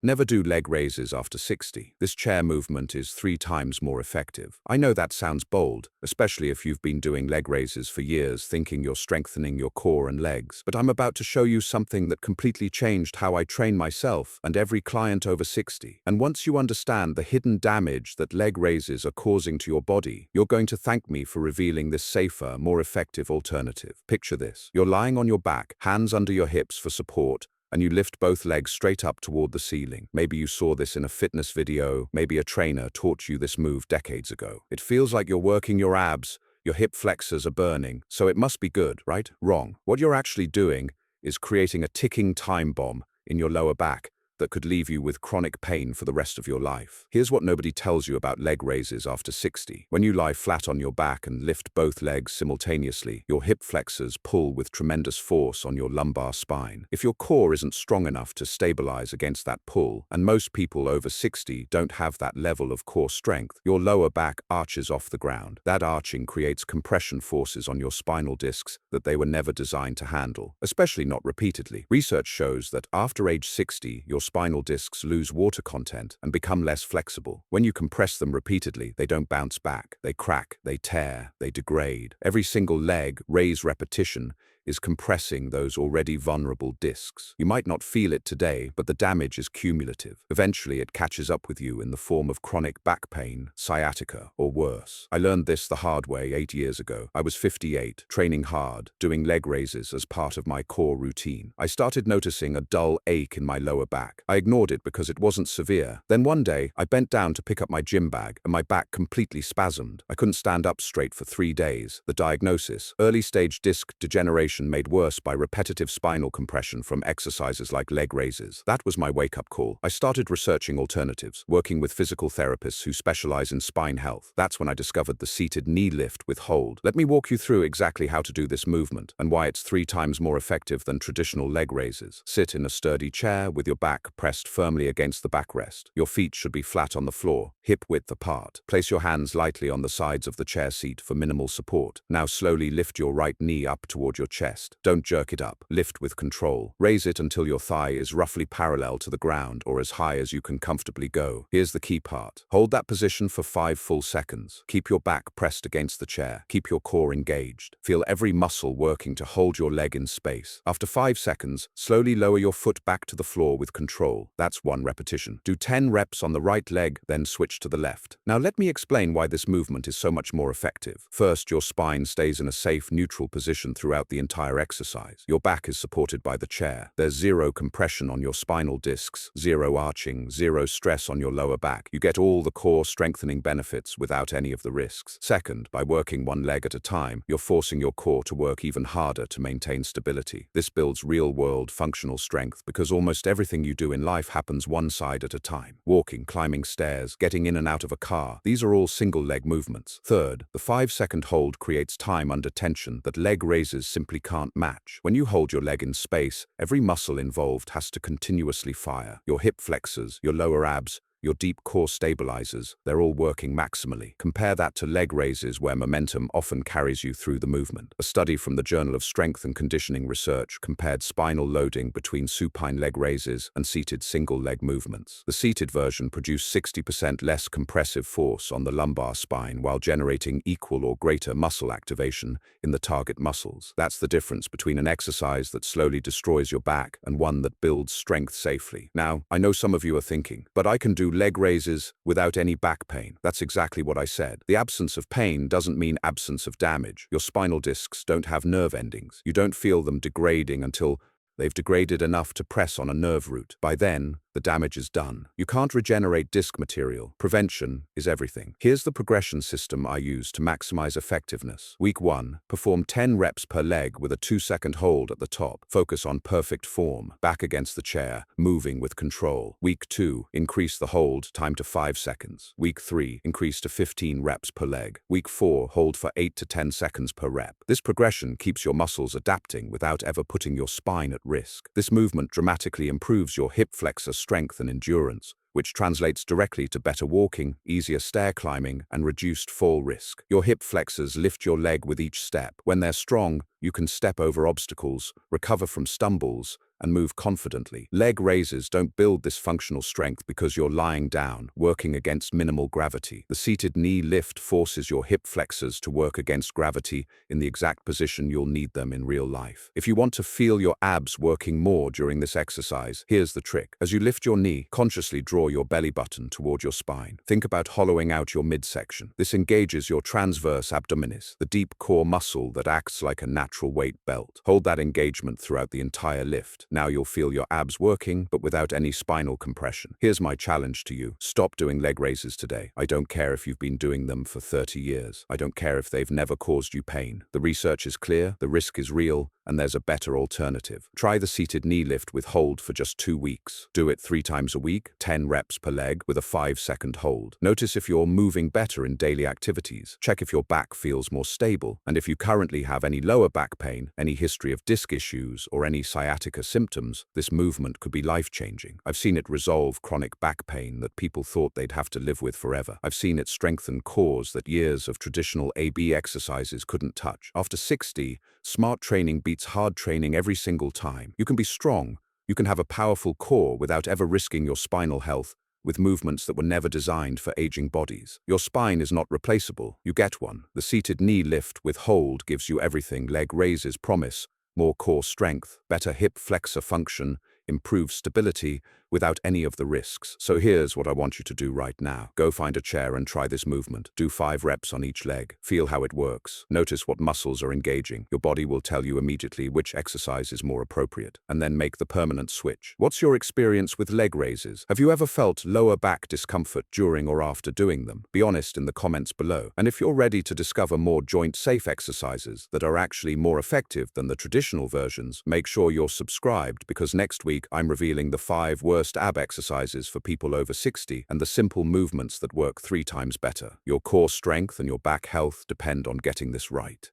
Never do leg raises after 60. This chair movement is 3 times more effective. I know that sounds bold, especially if you've been doing leg raises for years thinking you're strengthening your core and legs. But I'm about to show you something that completely changed how I train myself and every client over 60. And once you understand the hidden damage that leg raises are causing to your body, you're going to thank me for revealing this safer, more effective alternative. Picture this. You're lying on your back, hands under your hips for support, and you lift both legs straight up toward the ceiling. Maybe you saw this in a fitness video, maybe a trainer taught you this move decades ago. It feels like you're working your abs, your hip flexors are burning, so it must be good, right? Wrong. What you're actually doing is creating a ticking time bomb in your lower back that could leave you with chronic pain for the rest of your life. Here's what nobody tells you about leg raises after 60. When you lie flat on your back and lift both legs simultaneously, your hip flexors pull with tremendous force on your lumbar spine. If your core isn't strong enough to stabilize against that pull, and most people over 60 don't have that level of core strength, your lower back arches off the ground. That arching creates compression forces on your spinal discs that they were never designed to handle, especially not repeatedly. Research shows that after age 60, your spinal discs lose water content and become less flexible. When you compress them repeatedly, they don't bounce back. They crack, they tear, they degrade. Every single leg raise repetition is compressing those already vulnerable discs. You might not feel it today, but the damage is cumulative. Eventually, it catches up with you in the form of chronic back pain, sciatica, or worse. I learned this the hard way 8 years ago. I was 58, training hard, doing leg raises as part of my core routine. I started noticing a dull ache in my lower back. I ignored it because it wasn't severe. Then one day, I bent down to pick up my gym bag, and my back completely spasmed. I couldn't stand up straight for 3 days. The diagnosis: early-stage disc degeneration made worse by repetitive spinal compression from exercises like leg raises. That was my wake-up call. I started researching alternatives, working with physical therapists who specialize in spine health. That's when I discovered the seated knee lift with hold. Let me walk you through exactly how to do this movement and why it's 3 times more effective than traditional leg raises. Sit in a sturdy chair with your back pressed firmly against the backrest. Your feet should be flat on the floor, hip-width apart. Place your hands lightly on the sides of the chair seat for minimal support. Now slowly lift your right knee up toward your chest. Don't jerk it up. Lift with control. Raise it until your thigh is roughly parallel to the ground or as high as you can comfortably go. Here's the key part. Hold that position for 5 full seconds. Keep your back pressed against the chair. Keep your core engaged. Feel every muscle working to hold your leg in space. After 5 seconds, slowly lower your foot back to the floor with control. That's 1 repetition. Do 10 reps on the right leg, then switch to the left. Now let me explain why this movement is so much more effective. First, your spine stays in a safe, neutral position throughout the entire exercise. Your back is supported by the chair. There's 0 compression on your spinal discs, 0 arching, 0 stress on your lower back. You get all the core strengthening benefits without any of the risks. Second, by working 1 leg at a time, you're forcing your core to work even harder to maintain stability. This builds real-world functional strength because almost everything you do in life happens 1 side at a time. Walking, climbing stairs, getting in and out of a car, these are all single-leg movements. Third, the 5-second hold creates time under tension that leg raises simply can't match. When you hold your leg in space, every muscle involved has to continuously fire. Your hip flexors, your lower abs, your deep core stabilizers, they're all working maximally. Compare that to leg raises where momentum often carries you through the movement. A study from the Journal of Strength and Conditioning Research compared spinal loading between supine leg raises and seated single-leg movements. The seated version produced 60% less compressive force on the lumbar spine while generating equal or greater muscle activation in the target muscles. That's the difference between an exercise that slowly destroys your back and one that builds strength safely. Now, I know some of you are thinking, but I can do leg raises without any back pain. That's exactly what I said. The absence of pain doesn't mean absence of damage. Your spinal discs don't have nerve endings. You don't feel them degrading until they've degraded enough to press on a nerve root. By then, the damage is done. You can't regenerate disc material. Prevention is everything. Here's the progression system I use to maximize effectiveness. Week 1, perform 10 reps per leg with a 2-second hold at the top. Focus on perfect form, back against the chair, moving with control. Week 2, increase the hold time to 5 seconds. Week 3, increase to 15 reps per leg. Week 4, hold for 8 to 10 seconds per rep. This progression keeps your muscles adapting without ever putting your spine at risk. This movement dramatically improves your hip flexor strength and endurance, which translates directly to better walking, easier stair climbing, and reduced fall risk. Your hip flexors lift your leg with each step. When they're strong, you can step over obstacles, recover from stumbles, and move confidently. Leg raises don't build this functional strength because you're lying down, working against minimal gravity. The seated knee lift forces your hip flexors to work against gravity in the exact position you'll need them in real life. If you want to feel your abs working more during this exercise, here's the trick. As you lift your knee, consciously draw your belly button toward your spine. Think about hollowing out your midsection. This engages your transverse abdominis, the deep core muscle that acts like a natural weight belt. Hold that engagement throughout the entire lift. Now you'll feel your abs working, but without any spinal compression. Here's my challenge to you. Stop doing leg raises today. I don't care if you've been doing them for 30 years. I don't care if they've never caused you pain. The research is clear, the risk is real, and there's a better alternative. Try the seated knee lift with hold for just 2 weeks. Do it 3 times a week, 10 reps per leg with a 5-second hold. Notice if you're moving better in daily activities. Check if your back feels more stable. And if you currently have any lower back pain, any history of disc issues, or any sciatica symptoms, this movement could be life-changing. I've seen it resolve chronic back pain that people thought they'd have to live with forever. I've seen it strengthen cores that years of traditional AB exercises couldn't touch. After 60, smart training beats hard training every single time. You can be strong. You can have a powerful core without ever risking your spinal health with movements that were never designed for aging bodies. Your spine is not replaceable. You get one. The seated knee lift with hold gives you everything leg raises promise: more core strength, better hip flexor function, improved stability, without any of the risks. So here's what I want you to do right now. Go find a chair and try this movement. Do 5 reps on each leg. Feel how it works. Notice what muscles are engaging. Your body will tell you immediately which exercise is more appropriate, and then make the permanent switch. What's your experience with leg raises? Have you ever felt lower back discomfort during or after doing them? Be honest in the comments below. And if you're ready to discover more joint-safe exercises that are actually more effective than the traditional versions, make sure you're subscribed, because next week I'm revealing the 5 worst ab exercises for people over 60 and the simple movements that work 3 times better. Your core strength and your back health depend on getting this right.